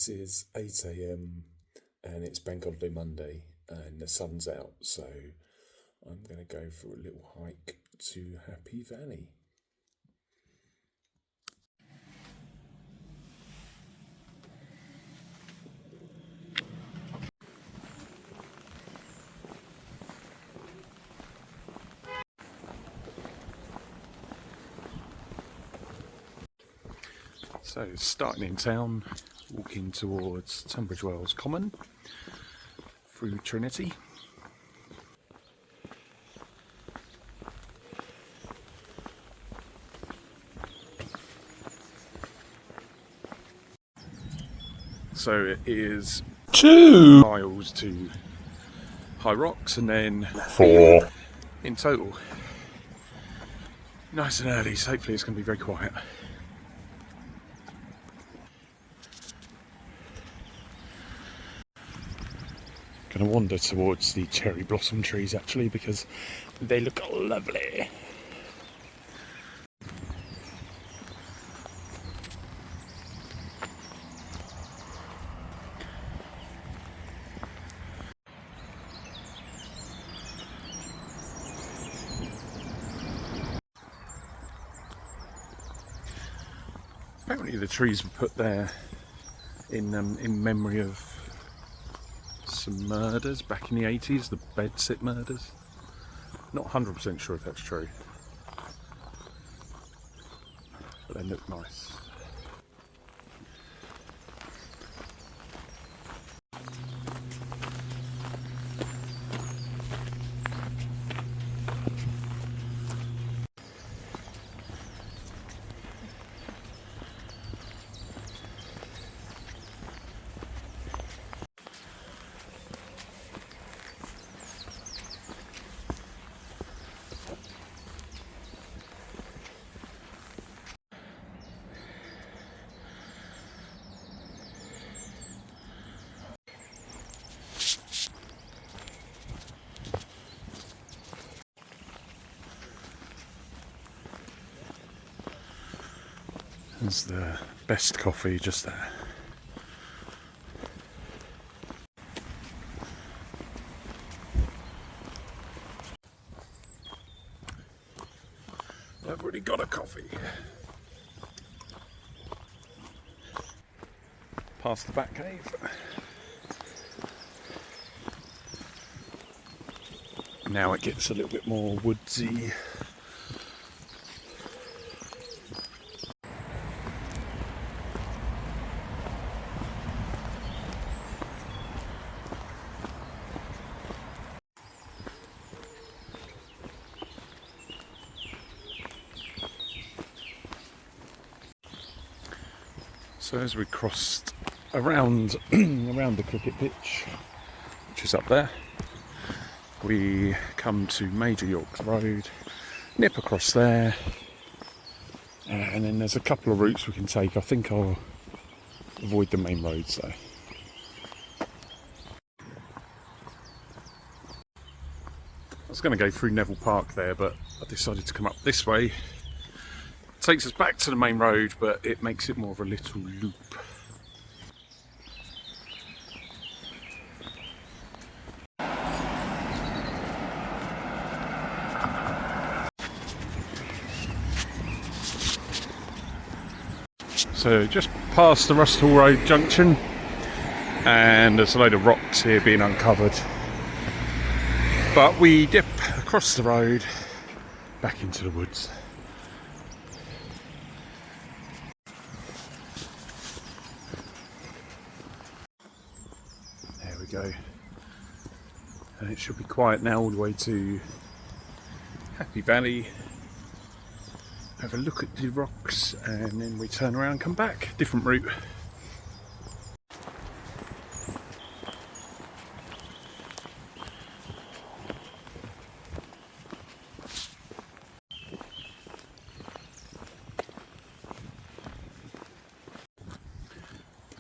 It is 8 a.m. and it's Bank Holiday Monday and the sun's out, so I'm going to go for a little hike to Happy Valley. So starting in town, walking towards Tunbridge Wells Common through Trinity. So it is 2 miles to High Rocks and then 4 in total. Nice and early, so hopefully it's going to be very quiet. Going to wander towards the cherry blossom trees actually because they look lovely. Apparently the trees were put there in memory of some murders back in the 80s, the bedsit murders. Not 100% sure if that's true, but they look nice. There's the best coffee just there. I've already got a coffee. Past the back cave. Now it gets a little bit more woodsy. So as we crossed around around the cricket pitch, which is up there, we come to Major York Road, nip across there, and then there's a couple of routes we can take. I think I'll avoid the main roads though. I was going to go through Neville Park there, but I decided to come up this way. Takes us back to the main road, but it makes it more of a little loop. So just past the Rusthall Road junction, and there's a load of rocks here being uncovered. But we dip across the road back into the woods. Go, and it should be quiet now all the way to Happy Valley. Have a look at the rocks and then we turn around and come back. Different route.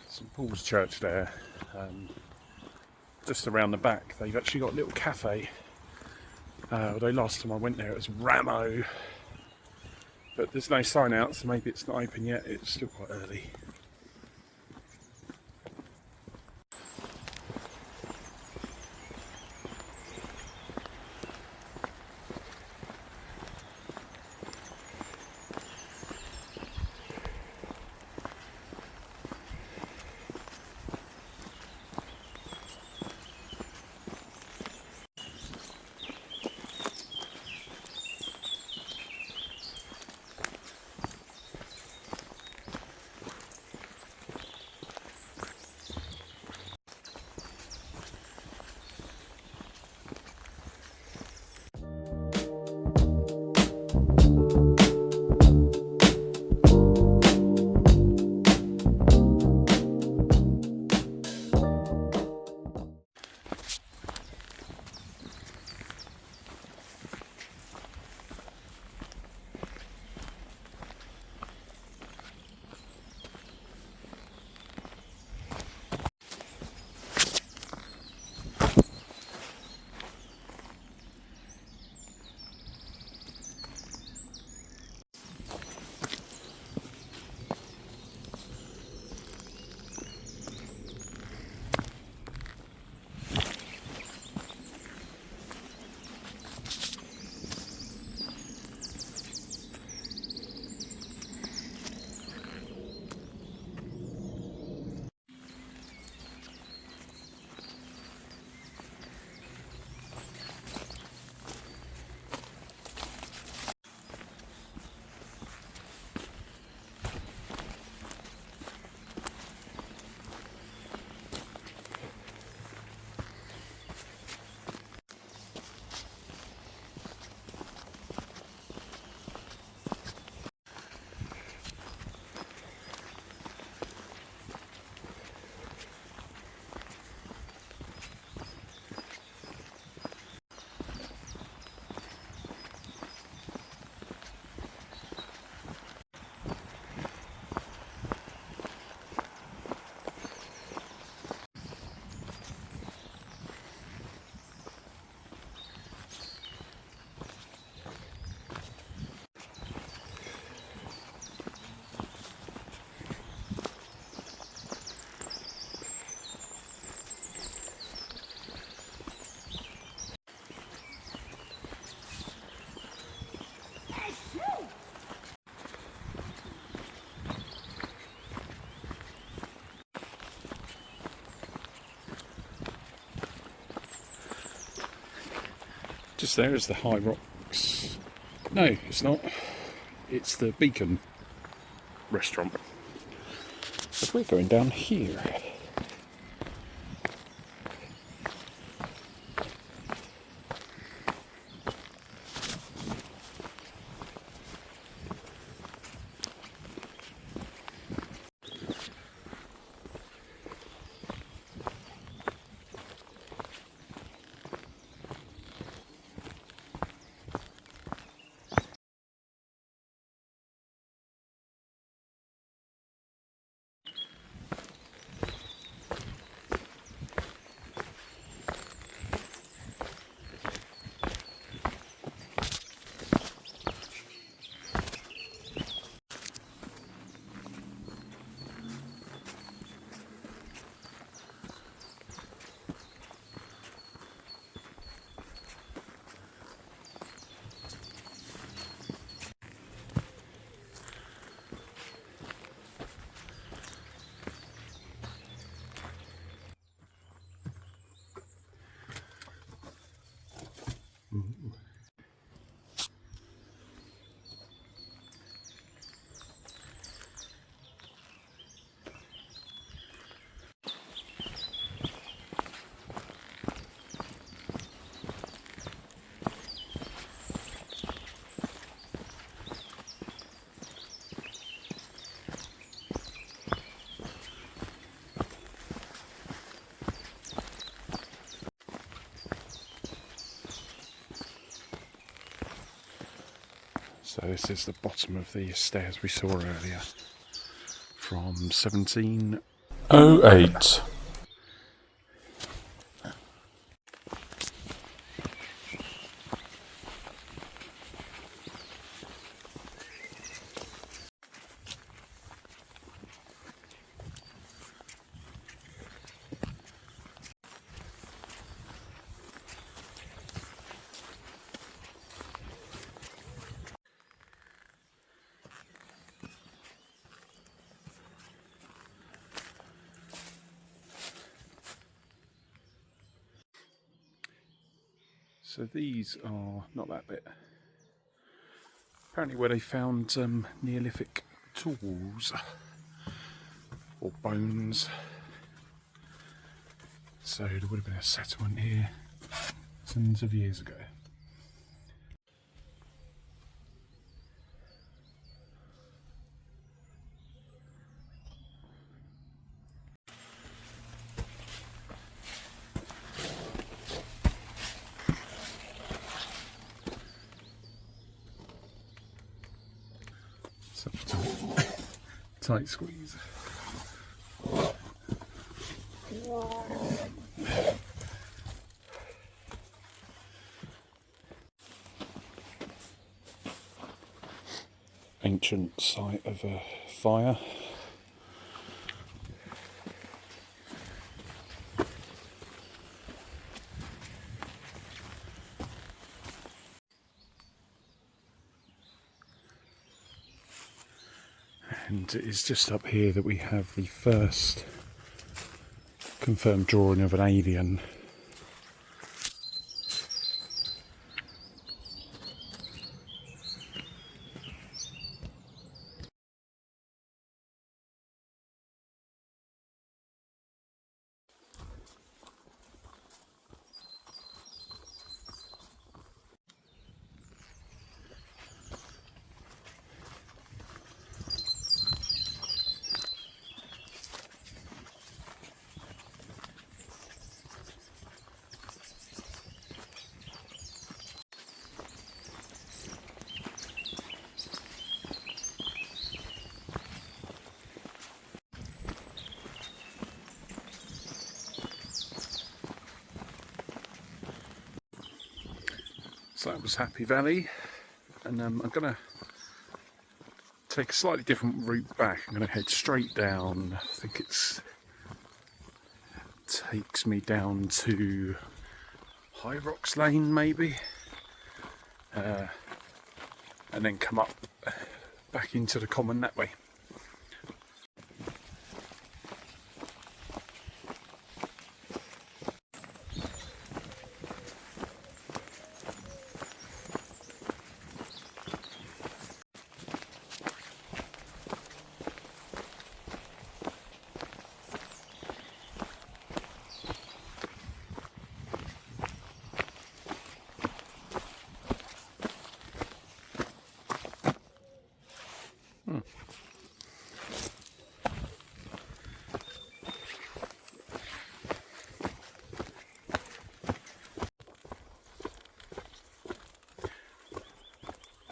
St Paul's Church there. Just around the back they've actually got a little cafe, although last time I went there it was Ramo, but there's no sign out, so maybe it's not open yet. It's still quite early. Just there is the High Rocks. No, it's not. It's the Beacon restaurant. But we're going down here. So this is the bottom of the stairs we saw earlier from 1708. So these are not that bit. Apparently where they found Neolithic tools or bones. So there would have been a settlement here tons of years ago. So tight squeeze. Ancient site of a fire. And it is just up here that we have the first confirmed drawing of an alien. So that was Happy Valley, and I'm going to take a slightly different route back. I'm going to head straight down. I think it takes me down to High Rocks Lane maybe, and then come up back into the common that way.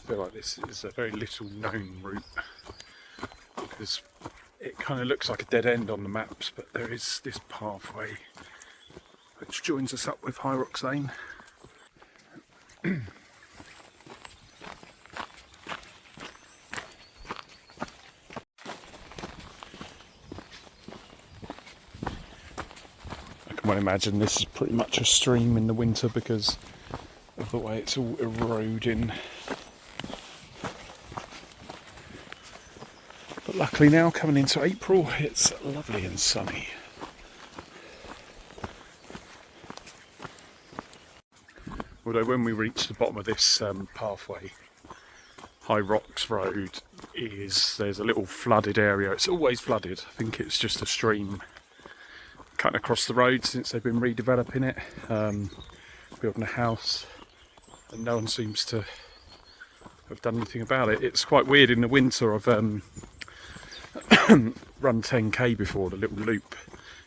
feel like this is a very little known route because it kind of looks like a dead end on the maps, but there is this pathway which joins us up with High Rocks Lane. I can well imagine this is pretty much a stream in the winter because of the way it's all eroding. But luckily now, coming into April, it's lovely and sunny. Although when we reach the bottom of this pathway, High Rocks Road, there's a little flooded area. It's always flooded. I think it's just a stream cutting across the road since they've been redeveloping it, building a house, and no one seems to have done anything about it. It's quite weird in the winter. I've run 10k before, the little loop,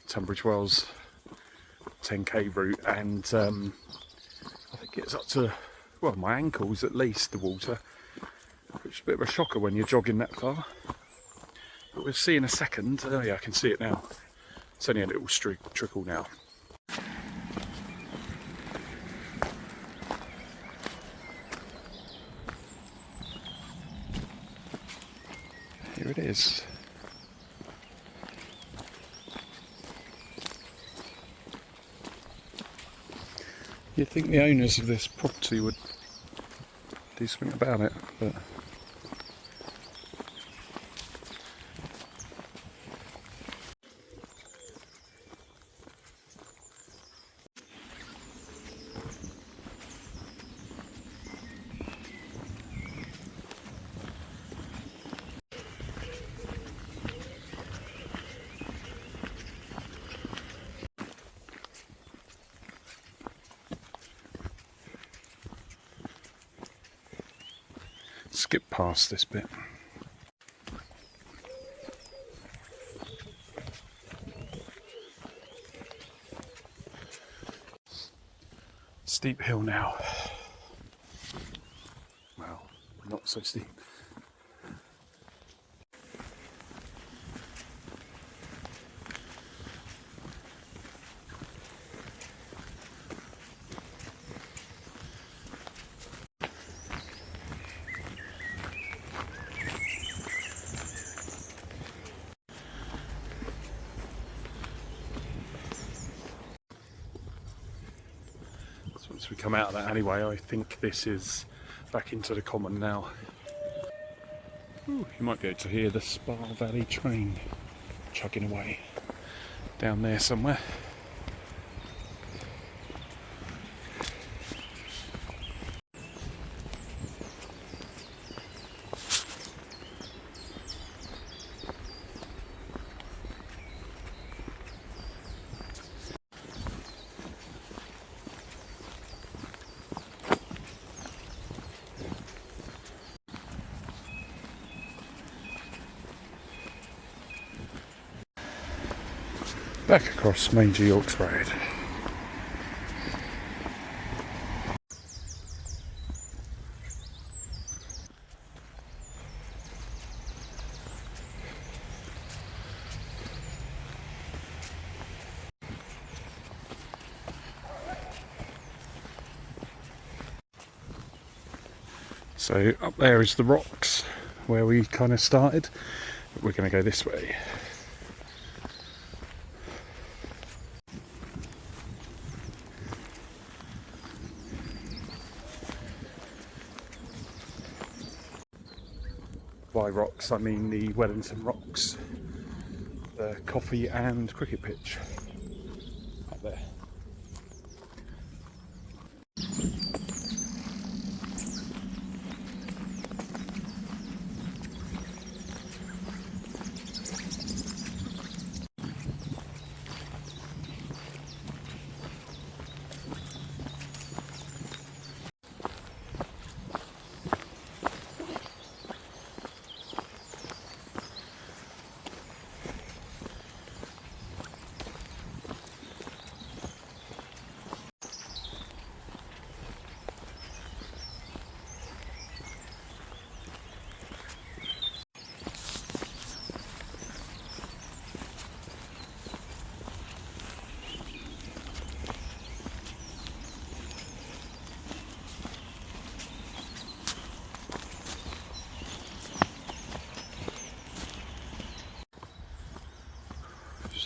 Tunbridge Wells 10k route, and I think it's up to, well, my ankles at least, the water, which is a bit of a shocker when you're jogging that far. But we'll see in a second. Oh yeah, I can see it now. It's only a little trickle now. Here it is. You'd think the owners of this property would do something about it, but skip past this bit. Steep hill now. Well, not so steep. Once we come out of that anyway, I think this is back into the common now. Ooh, you might be able to hear the Spa Valley train chugging away down there somewhere. Back across Major Yorks Road. So up there is the rocks where we kind of started, but we're going to go this way. By rocks, I mean the Wellington Rocks, the coffee and cricket pitch up there.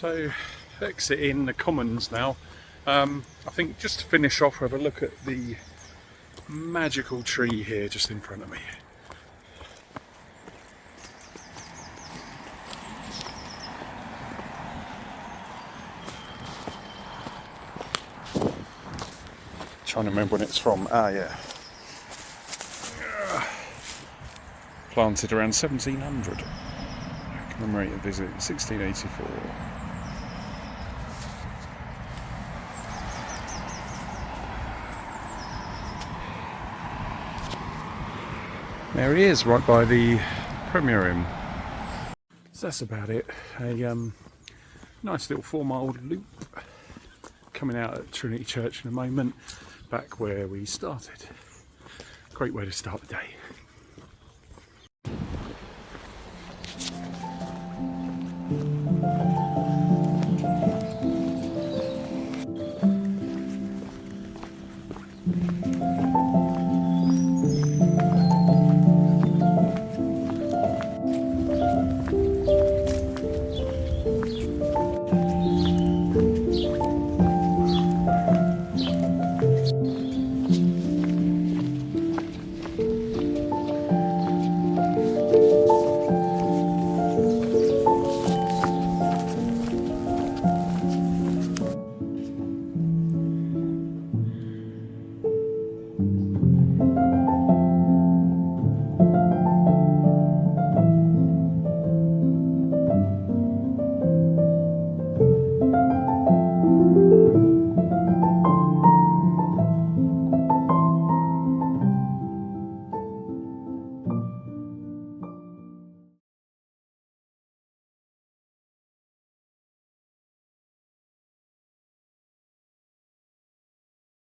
So exiting the Commons now. I think just to finish off, have a look at the magical tree here just in front of me. Trying to remember when it's from. Ah, yeah. Planted around 1700. Commemorated visit 1684. There he is, right by the Premier Inn. So that's about it. A nice little 4-mile loop coming out at Trinity Church in a moment, back where we started. Great way to start the day.